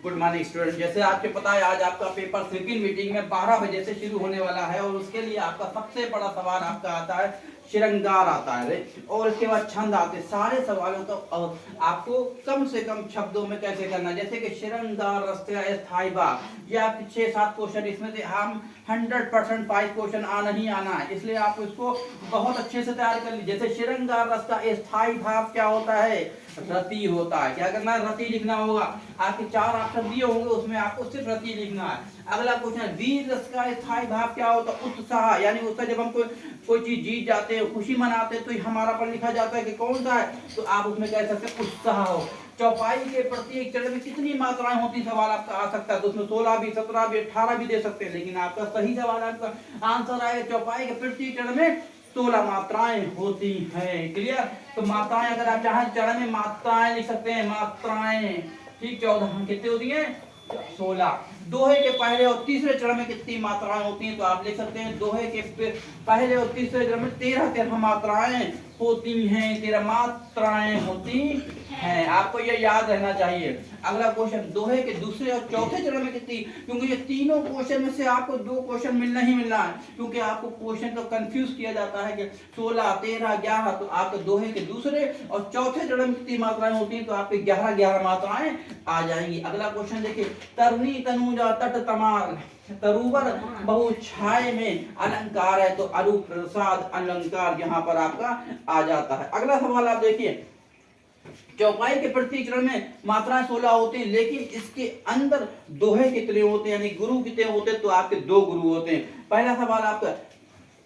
Good morning student. जैसे आपको पता है आज आपका पेपर सिविल मीटिंग में 12 बजे से शुरू होने वाला है और उसके लिए आपका सबसे बड़ा सवाल आपका आता है श्रृंगार आता है और उसके बाद छंद आते हैं। सारे सवालों का आपको कम से कम शब्दों में कैसे करना है, जैसे कि श्रृंगार रस्ते स्थायी भाव या 6-7 क्वेश्चन, इसमें से हम 100% 5 क्वेश्चन आना ही आना है, इसलिए आप इसको बहुत अच्छे से तैयार कर लीजिए। जैसे श्रृंगार रस्ता स्थायी भाव क्या होता है, रति होता है। क्या करना है, रति लिखना होगा। आपके 4 ऑप्शन दिए होंगे, उसमें आपको सिर्फ रति लिखना है। अगला क्वेश्चन, वीर रस का स्थायी भाव क्या होता है, उत्साह, यानी उत्साह जब हम कोई चीज जीत जाते हैं, खुशी मनाते हैं, तो हमारा पर लिखा जाता है कि कौन सा है, तो आप उसमें कह सकते हैं उत्साह हो। चौपाई के प्रत्येक चरण में कितनी मात्राएं होती, सवाल आपका आ सकता है, तो उसमें 16 भी, 17 भी, 18 भी दे सकते हैं, लेकिन आपका सही सवाल आपका आंसर आएगा चौपाई के प्रत्येक चरण में 16 मात्राएं होती हैं। क्लियर। तो मात्राएं अगर आप चाहें चरण में मात्राएं लिख सकते हैं, मात्राएं, ठीक। 14 कितनी होती है, 16। दोहे के पहले और तीसरे चरण में कितनी मात्राएं होती हैं, तो आप लिख सकते हैं दोहे के पहले और तीसरे चरण में 13 मात्राएं होती हैं, 13 मात्राएं होती हैं। आपको ये याद रहना चाहिए। अगला क्वेश्चन, दोहे के दूसरे और चौथे चरण में कितनी, क्योंकि ये तीनों क्वेश्चन में से आपको 2 क्वेश्चन मिलना ही मिलना है, क्योंकि आपको क्वेश्चन को कंफ्यूज किया जाता है कि 16, 13, 11, तो आपके दोहे के दूसरे और चौथे चरण में कितनी मात्राएं होती हैं, तो आपके 11 मात्राएं आ जाएंगी। अगला क्वेश्चन देखिए, तरनी तनुजा तट तमाल तरुवर बहु छाए में अलंकार है, तो अरु प्रसाद अलंकार यहाँ पर आपका आ जाता है। अगला सवाल आप देखिए, चौपाई के प्रत्येक चरण में मात्राएं 16 होती हैं, लेकिन इसके अंदर दोहे कितने होते हैं, यानी गुरु कितने होते हैं, तो आपके 2 गुरु होते हैं। पहला सवाल आपका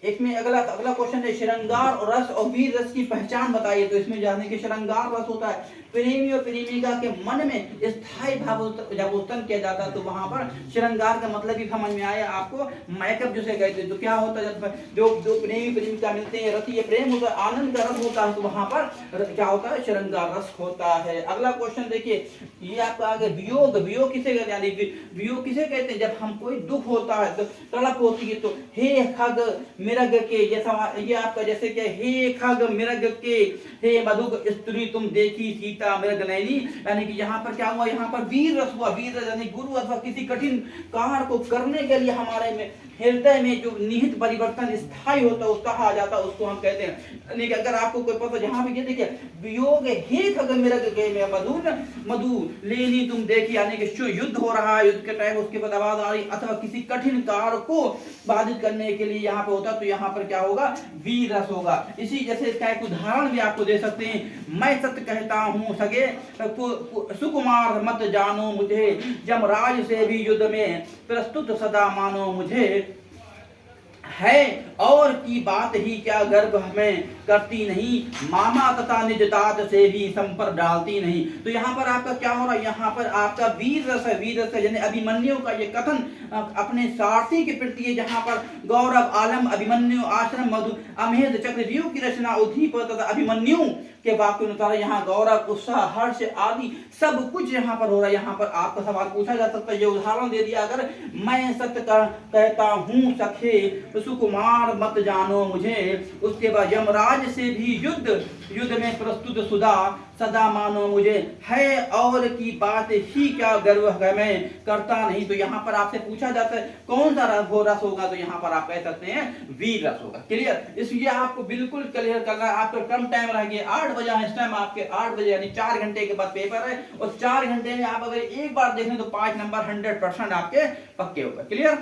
एक में अगला क्वेश्चन है, श्रृंगार और रस और वीर रस की पहचान बताइए, तो इसमें जाने के श्रृंगार रस होता है प्रेमी और प्रेमिका के मन में स्थायी भाव जब उत्पन्न किया जाता है, तो वहां पर श्रृंगार का मतलब ही समझ में आया आपको, मेकअप जिसे कहते हैं। तो क्या होता है, जब जो प्रेमी प्रेमिका मिलते हैं, रति ये प्रेम होता है, आनंद का रस होता है, तो वहां पर क्या होता है, श्रृंगार रस होता है। अगला क्वेश्चन देखिए, ये आपका आगे वियोग, वियोग किसे कहते हैं, वियोग किसे कहते हैं, जब हम कोई दुख होता है, तो तड़प होती है, तो हे खग मिरग के, ये आपका जैसे कि हे खग मिरग के, हे मधुक स्त्री तुम देखी सीता मृग नैनी, यानी कि यहाँ पर क्या हुआ, यहाँ पर वीर रस हुआ। वीर रस यानी गुरु अथवा किसी कठिन कार्य को करने के लिए हमारे में हृदय में जो निहित परिवर्तन स्थायी होता है, उत्साह आ जाता है, उसको हम कहते हैं। यानी कि अगर आपको कोई पता, जहाँ भी ये देखिए वियोग हे खग मिरग के में मधु लेनी तुम देखी, यानी कि युद्ध हो रहा है, युद्ध के टाइम उसके बाद आवाज आ रही, अथवा किसी कठिन कार्य को बाधित करने के लिए यहाँ पे होता, तो यहाँ पर क्या होगा, वीर रस होगा। इसी जैसे इसका एक उदाहरण भी आपको दे सकते हैं, मैं सत्य कहता हूँ सगे सुकुमार मत जानो मुझे, यमराज से भी युद्ध में प्रस्तुत सदा मानो मुझे, है और की बात ही क्या गर्व हमें करती नहीं, मामा तथा निज तात से भी संपर्क डालती नहीं। तो यहाँ पर आपका क्या हो रहा है, यहाँ पर आपका वीर रस है। वीर रस है यानी अभिमन्यु का ये कथन अपने सारथी के प्रति है, जहाँ पर गौरव आलम अभिमन्यु आश्रम मधु अमेध चक्रव्यूह की रचना उद्दीप तथा अभिमन्यु के वाक्य अनुसार यहाँ गौरव उत्साह हर्ष आदि सब कुछ यहाँ पर हो रहा है। यहाँ पर आपका सवाल पूछा जा सकता है, ये उदाहरण दे दिया, अगर मैं सत्य कहता हूँ सखे सुकुमार मत जानो मुझे, उसके बाद यमराज से भी युद्ध में प्रस्तुत सुधा सदा मानो मुझे, है और की बात ही क्या गर्व है मैं करता नहीं। तो यहाँ पर आपसे पूछा जाता है कौन सा रस होगा, तो यहाँ पर आप कह सकते हैं वीर रस होगा। क्लियर। इसलिए आपको बिल्कुल क्लियर करना है। आपका कम टाइम रह गया, 8 बजे इस टाइम आपके 8 बजे यानी 4 घंटे के बाद पेपर है, और 4 घंटे में आप अगर एक बार देखें तो 5 नंबर 100% आपके पक्के होगा। क्लियर।